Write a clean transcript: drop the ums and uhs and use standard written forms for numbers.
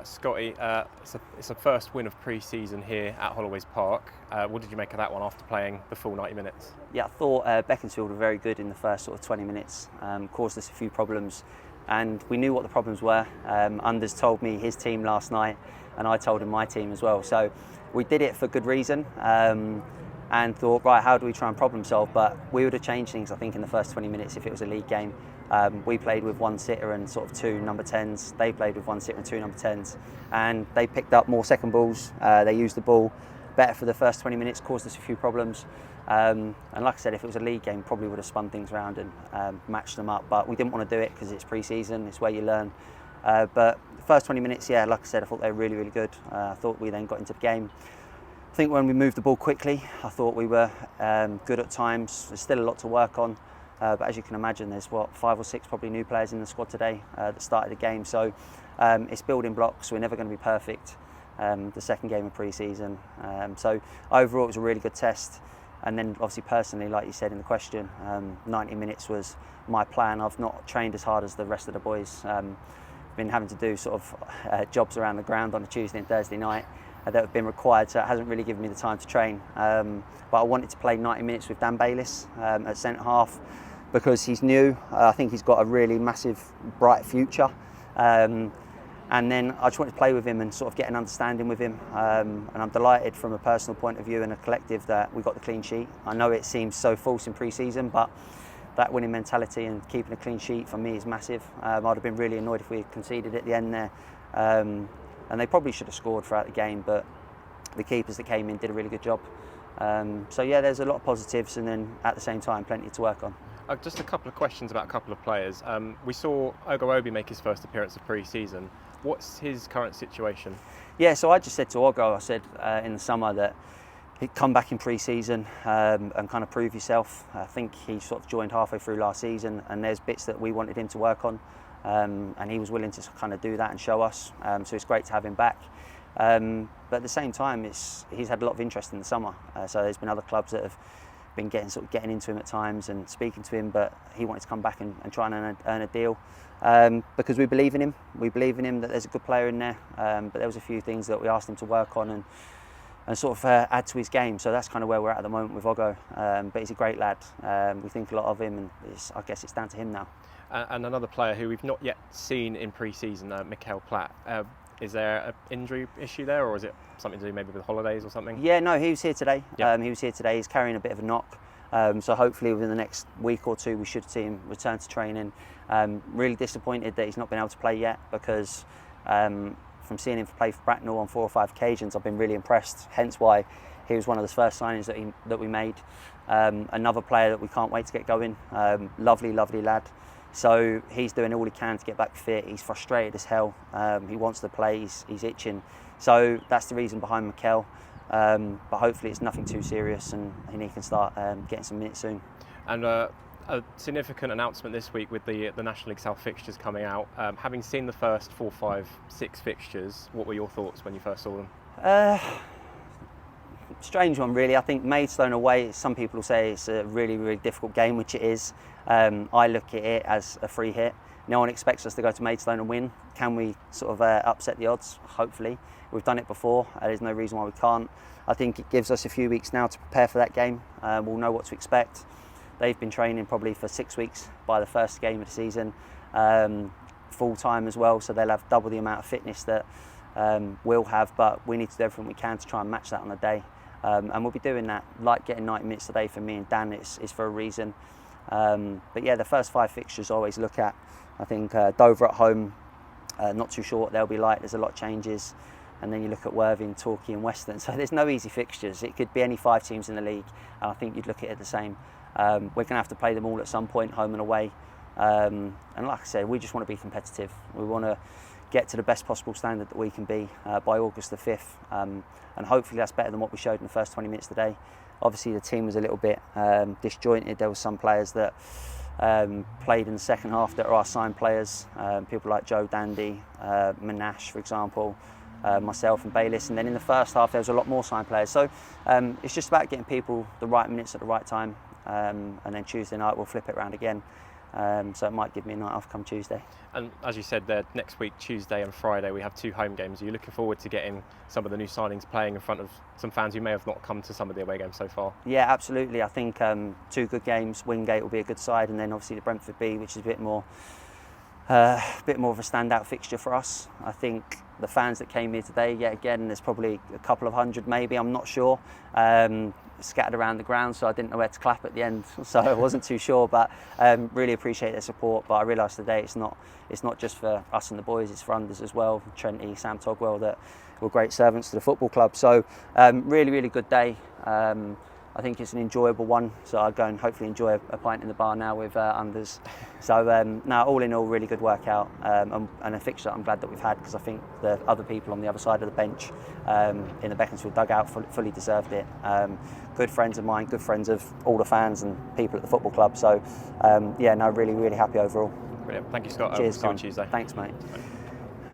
Scotty, it's a first win of pre-season here at Holloways Park. What did you make of that one after playing the full 90 minutes? Yeah, I thought Beaconsfield were very good in the first sort of 20 minutes, caused us a few problems, and we knew what the problems were. Anders told me his team last night, and I told him my team as well. So we did it for good reason, and thought, right, how do we try and problem solve? But we would have changed things, I think, in the first 20 minutes if it was a league game. We played with one sitter and sort of two number 10s. They played with one sitter and two number 10s, and they picked up more second balls. They used the ball better for the first 20 minutes, caused us a few problems. And like I said, if it was a league game, probably would have spun things around and matched them up. But we didn't want to do it because it's pre-season, it's where you learn. But the first 20 minutes, yeah, like I said, I thought they were really, really good. I thought we then got into the game. I think when we moved the ball quickly, I thought we were good at times. There's still a lot to work on. But as you can imagine, there's 5 or 6 probably new players in the squad today that started the game. So it's building blocks. We're never going to be perfect. The second game of pre-season. So overall, it was a really good test. And then obviously personally, like you said in the question, 90 minutes was my plan. I've not trained as hard as the rest of the boys. Been having to do sort of jobs around the ground on a Tuesday and Thursday night that have been required, so it hasn't really given me the time to train. But I wanted to play 90 minutes with Dan Bayliss at centre half because he's new. I think he's got a really massive, bright future. And then I just wanted to play with him and sort of get an understanding with him. And I'm delighted from a personal point of view and a collective that we got the clean sheet. I know it seems so false in pre-season, but that winning mentality and keeping a clean sheet for me is massive. I'd have been really annoyed if we had conceded at the end there. And they probably should have scored throughout the game, but the keepers that came in did a really good job. So yeah, there's a lot of positives, and then at the same time, plenty to work on. Just a couple of questions about a couple of players. We saw Ogo Obi make his first appearance of pre-season. What's his current situation? Yeah, so I just said to Ogo, I said in the summer that he'd come back in pre-season and kind of prove yourself. I think he sort of joined halfway through last season, and there's bits that we wanted him to work on. And he was willing to kind of do that and show us, so it's great to have him back. But at the same time, he's had a lot of interest in the summer, so there's been other clubs that have been getting into him at times and speaking to him, but he wanted to come back and try and earn a deal because we believe in him. We believe in him that there's a good player in there, but there was a few things that we asked him to work on and sort of add to his game. So that's kind of where we're at the moment with Ogo. But he's a great lad. We think a lot of him, and I guess it's down to him now. And another player who we've not yet seen in pre-season, Mikel Platt. Is there an injury issue there, or is it something to do maybe with holidays or something? Yeah, no, he was here today. Yep. He was here today. He's carrying a bit of a knock. So hopefully within the next week or two, we should see him return to training. Really disappointed that he's not been able to play yet, because from seeing him play for Bracknell on 4 or 5 occasions, I've been really impressed. Hence why he was one of the first signings that we made. Another player that we can't wait to get going. Lovely lad. So he's doing all he can to get back fit. He's frustrated as hell. He wants to play. He's itching. So that's the reason behind Mikel. But hopefully it's nothing too serious, and he can start getting some minutes soon. And a significant announcement this week with the National League South fixtures coming out. Having seen the first 4, 5, 6 fixtures, what were your thoughts when you first saw them? Strange one, really. I think Maidstone away, some people say it's a really, really difficult game, which it is. I look at it as a free hit. No one expects us to go to Maidstone and win. Can we sort of upset the odds? Hopefully. We've done it before. There's no reason why we can't. I think it gives us a few weeks now to prepare for that game. We'll know what to expect. They've been training probably for 6 weeks by the first game of the season, full time as well, so they'll have double the amount of fitness that we'll have, but we need to do everything we can to try and match that on the day. And we'll be doing that, like getting 90 minutes today for me and Dan is for a reason. But yeah, the first 5 fixtures I always look at. I think Dover at home, not too sure what they'll be like. There's a lot of changes. And then you look at Worthing, Torquay and Western. So there's no easy fixtures. It could be any 5 teams in the league, and I think you'd look at it the same. We're going to have to play them all at some point, home and away. And like I said, we just want to be competitive. We want to get to the best possible standard that we can be by August the 5th. And hopefully that's better than what we showed in the first 20 minutes today. Obviously the team was a little bit disjointed. There were some players that played in the second half that are our signed players. People like Joe Dandy, Monash, for example. Myself and Bayliss, and then in the first half there was a lot more signed players. So it's just about getting people the right minutes at the right time, and then Tuesday night we'll flip it around again. So it might give me a night off come Tuesday. And as you said there, next week, Tuesday and Friday, we have 2 home games. Are you looking forward to getting some of the new signings playing in front of some fans who may have not come to some of the away games so far? Yeah, absolutely. I think 2 good games. Wingate will be a good side, and then obviously the Brentford B, which is a bit more of a standout fixture for us. I think the fans that came here today, yet again, there's probably a couple of hundred maybe, I'm not sure, scattered around the ground, so I didn't know where to clap at the end, so I wasn't too sure, but really appreciate their support. But I realised today it's not just for us and the boys, it's for unders as well, Trenty, Sam Togwell, that were great servants to the football club. So really good day. I think it's an enjoyable one, so I'll go and hopefully enjoy a pint in the bar now with unders. So now, all in all, really good workout, and a fixture that I'm glad that we've had, because I think the other people on the other side of the bench in the Beaconsfield dugout fully deserved it. Good friends of mine, good friends of all the fans and people at the football club. So really happy overall. Brilliant. Thank you, Scott. Cheers, See you on Tuesday. Thanks, mate.